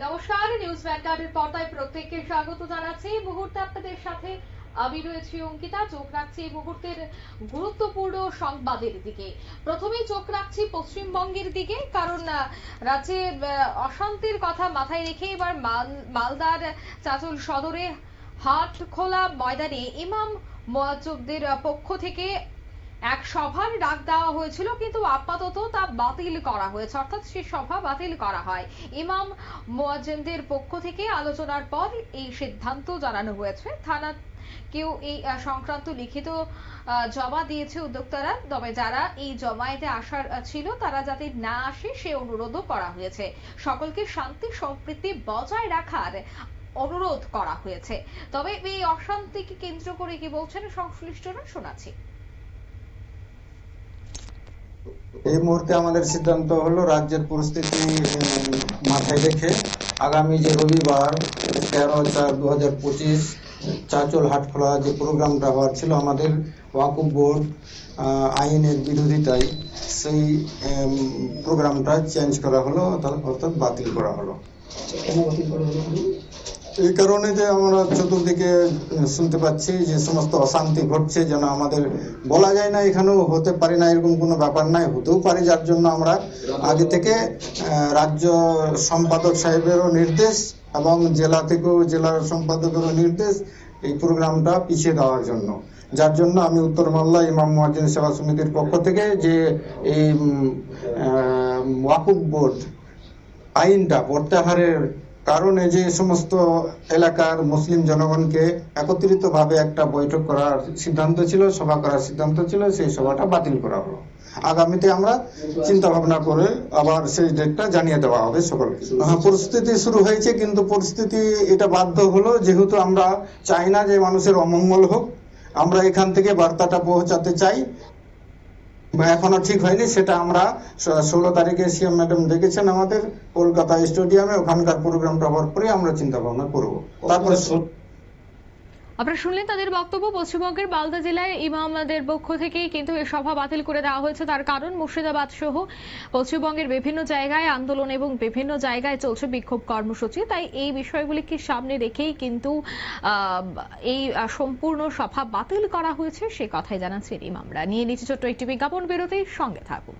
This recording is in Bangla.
নমস্কার, নিউজ ভ্যানগার্ডের পর্দায় প্রত্যেককে স্বাগত জানাচ্ছি। এই মুহূর্তে আপনাদের সাথে আমি রয়েছি অঙ্কিতা। চোখ রাখছি এই মুহূর্তের গুরুত্বপূর্ণ সংবাদের দিকে। প্রথমেই চোখ রাখছি পশ্চিমবঙ্গের দিকে, কারণ রাজ্যে অশান্তির কথা মাথায় রেখে এবার মালদার চাঁচল সদরে হাটখোলা ময়দানে ইমাম মুয়াজ্জবদের পক্ষ থেকে এক সভার ডাক দেওয়া হয়েছিল, কিন্তু আপাতত তা বাতিল করা হয়েছে, অর্থাৎ সেই সভা বাতিল করা হয়। ইমাম মুয়াজ্জিনদের পক্ষ থেকে আলোচনার পর এই সিদ্ধান্ত জানানো হয়েছে। থানা কেউ এই সংক্রান্ত লিখিত জমা দিয়েছে উদ্যোক্তারা, তবে যারা এই জমায়েতে আসার ছিল তারা যাতে না আসে সে অনুরোধও করা হয়েছে। সকলকে শান্তি সম্প্রীতি বজায় রাখার অনুরোধ করা হয়েছে। তবে এই অশান্তিকে কেন্দ্র করে কি বলছেন সংশ্লিষ্টরা, শোনাচ্ছি। এই মুহূর্তে আমাদের সিদ্ধান্ত হলো রাজ্যের পরিস্থিতি মাথায় রেখে আগামী যে রবিবার 13/4/2025 চাঁচল হাটখোলা যে প্রোগ্রামটা হওয়ার ছিল আমাদের ওয়াকফ বোর্ড আইনের বিরোধিতায়, সেই প্রোগ্রামটা চেঞ্জ করা হলো, অর্থাৎ বাতিল করা হলো। এই কারণে যে আমরা চতুর্দিকে শুনতে পাচ্ছি যে সমস্ত অশান্তি ঘটছে, যেন আমাদের বলা যায় না এখানেও হতে পারে না, এরকম কোনো ব্যাপার নাই, হতেও পারে। যার জন্য আমরা আগে থেকে রাজ্য সম্পাদক সাহেবেরও নির্দেশ এবং জেলা থেকেও জেলার সম্পাদকেরও নির্দেশ এই প্রোগ্রামটা পিছিয়ে দেওয়ার জন্য। যার জন্য আমি উত্তর মালদা ইমাম মুয়াজ্জিন সেবা সমিতির পক্ষ থেকে যে এই ওয়াকফ বোর্ড আইনটা প্রত্যাহারের কারণে যে সমস্ত এলাকার মুসলিম জনগণকে একত্রিতভাবে একটা বৈঠক করার সিদ্ধান্ত ছিল, সভা করার সিদ্ধান্ত ছিল, সেই সভাটা বাতিল করা হলো। আগামীতে আমরা চিন্তা ভাবনা করে আবার সেই ডেটটা জানিয়ে দেওয়া হবে সকলকে। পরিস্থিতি শুরু হয়েছে, কিন্তু পরিস্থিতি এটা বাধ্য হলো, যেহেতু আমরা চাই না যে মানুষের অমঙ্গল হোক। আমরা এখান থেকে বার্তাটা পৌঁছাতে চাই, এখনো ঠিক হয়নি। সেটা আমরা 16 তারিখে সিএম ম্যাডাম ডেকেছেন আমাদের কলকাতা স্টেডিয়ামে, ওখানকার প্রোগ্রামটা হওয়ার পরে আমরা চিন্তা ভাবনা করবো। তারপরে আপনারা শুনলেন তাদের বক্তব্য। পশ্চিমবঙ্গের মালদা জেলায় ইমামদের পক্ষ থেকে কিন্তু এই সভা বাতিল করে দেওয়া হয়েছে। তার কারণ মুর্শিদাবাদ সহ পশ্চিমবঙ্গের বিভিন্ন জায়গায় আন্দোলন এবং বিভিন্ন জায়গায় চলছে বিক্ষোভ কর্মসূচি। তাই এই বিষয়গুলিকে সামনে রেখেই কিন্তু এই সম্পূর্ণ সভা বাতিল করা হয়েছে, সে কথাই জানাচ্ছেন ইমামরা। নিয়ে নিচ্ছে ছোট্ট একটি বিজ্ঞাপন, বিরতির সঙ্গে থাকুন।